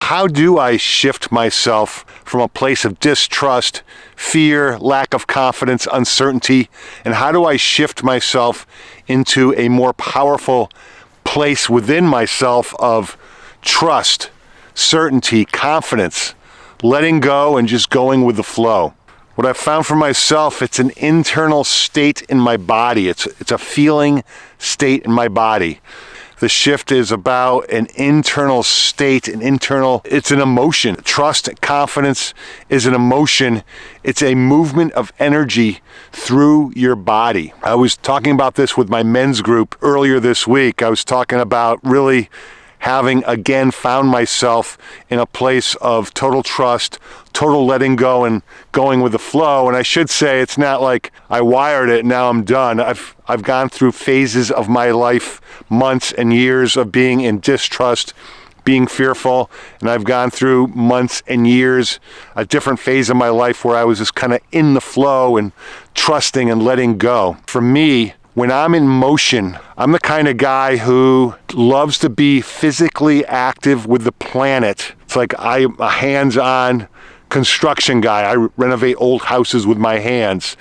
how do I shift myself from a place of distrust, fear, lack of confidence, uncertainty, and how do I shift myself into a more powerful place within myself of trust, certainty, confidence, letting go and just going with the flow? What I've found for myself, it's an internal state in my body. It's a feeling state in my body. The shift is about an internal state, it's an emotion. Trust, confidence is an emotion. It's a movement of energy through your body. I was talking about this with my men's group earlier this week. I was talking about really having again found myself in a place of total trust, total letting go and going with the flow. And I should say, it's not like I wired it and now I'm done. I've gone through phases of my life, months and years of being in distrust, being fearful, and I've gone through months and years, a different phase of my life where I was just kind of in the flow and trusting and letting go. For me, when I'm in motion, I'm the kind of guy who loves to be physically active with the planet. It's like I'm a hands-on construction guy. I renovate old houses with my hands.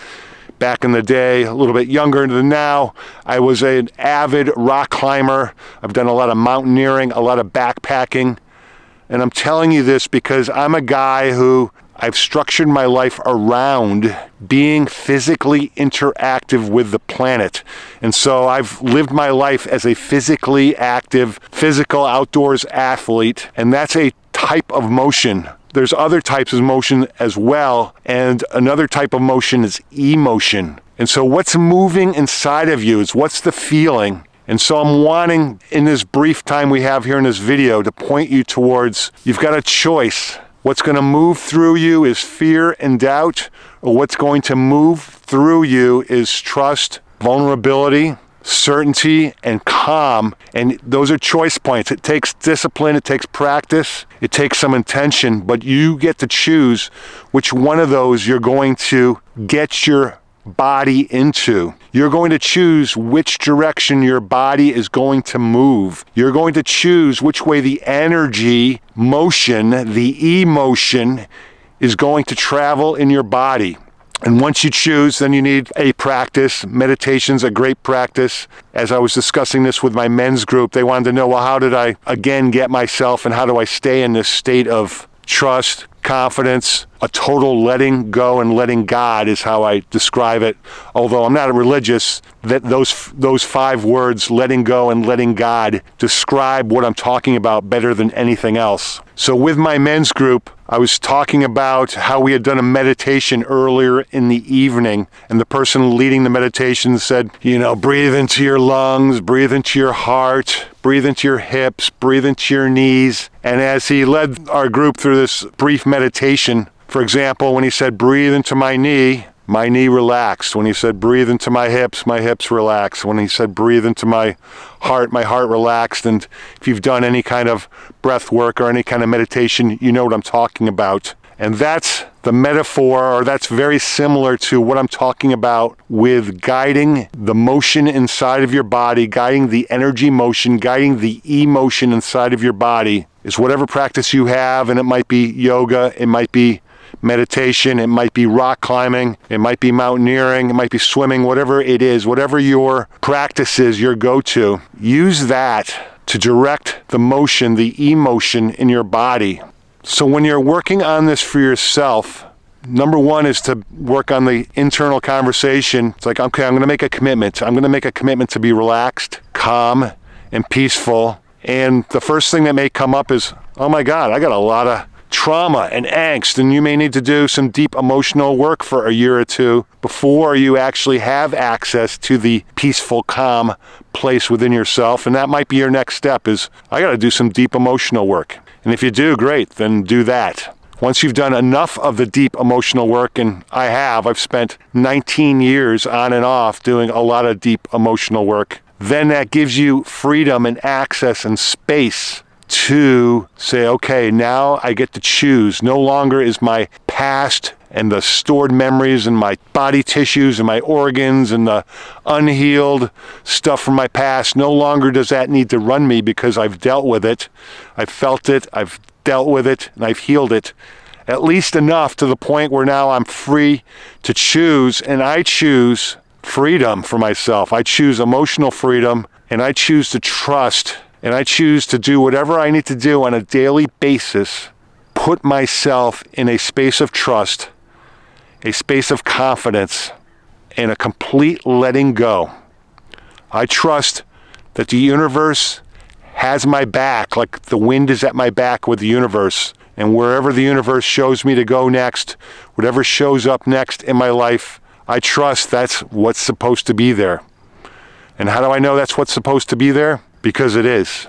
Back in the day, a little bit younger than now, I was an avid rock climber. I've done a lot of mountaineering, a lot of backpacking. And I'm telling you this because I'm a guy who I've structured my life around being physically interactive with the planet. And so I've lived my life as a physically active, physical outdoors athlete, and that's a type of motion. There's other types of motion as well, and another type of motion is emotion. And so what's moving inside of you is what's the feeling. And so I'm wanting, in this brief time we have here in this video, to point you towards, you've got a choice. What's going to move through you is fear and doubt, or what's going to move through you is trust, vulnerability, certainty, and calm. And those are choice points. It takes discipline, it takes practice, it takes some intention, but you get to choose which one of those you're going to get your body into. You're going to choose which direction your body is going to move. You're going to choose which way the energy, motion, the emotion is going to travel in your body. And once you choose, then you need a practice. Meditation's a great practice. As I was discussing this with my men's group, they wanted to know, well, how did I again get myself and how do I stay in this state of trust, confidence, a total letting go and letting God is how I describe it. Although I'm not a religious, that those 5 words, letting go and letting God, describe what I'm talking about better than anything else. So with my men's group, I was talking about how we had done a meditation earlier in the evening, and the person leading the meditation said, breathe into your lungs, breathe into your heart, breathe into your hips, breathe into your knees. And as he led our group through this brief meditation, for example, when he said, breathe into my knee relaxed. When he said, breathe into my hips relaxed. When he said, breathe into my heart relaxed. And if you've done any kind of breath work or any kind of meditation, you know what I'm talking about. And that's the metaphor, or that's very similar to what I'm talking about with guiding the motion inside of your body, guiding the energy motion, guiding the emotion inside of your body, is whatever practice you have. And it might be yoga, it might be meditation, it might be rock climbing, it might be mountaineering, it might be swimming, whatever it is, whatever your practice is, your go-to, use that to direct the motion, the emotion in your body. So when you're working on this for yourself, number one is to work on the internal conversation. It's like, okay, I'm going to make a commitment. I'm going to make a commitment to be relaxed, calm, and peaceful. And the first thing that may come up is, oh my God, I got a lot of trauma and angst, and you may need to do some deep emotional work for a year or two before you actually have access to the peaceful, calm place within yourself. And that might be your next step is, I got to do some deep emotional work. And if you do, great, then do that. Once you've done enough of the deep emotional work, and I've spent 19 years on and off doing a lot of deep emotional work, then that gives you freedom and access and space to say, okay, now I get to choose. No longer is my past and the stored memories and my body tissues and my organs and the unhealed stuff from my past, no longer does that need to run me because I've dealt with it. I've felt it. I've dealt with it and I've healed it, at least enough to the point where now I'm free to choose, and I choose freedom for myself. I choose emotional freedom, and I choose to trust, and I choose to do whatever I need to do on a daily basis, put myself in a space of trust, a space of confidence, and a complete letting go. I trust that the universe has my back, like the wind is at my back with the universe. And wherever the universe shows me to go next, whatever shows up next in my life, I trust that's what's supposed to be there. And how do I know that's what's supposed to be there? Because it is.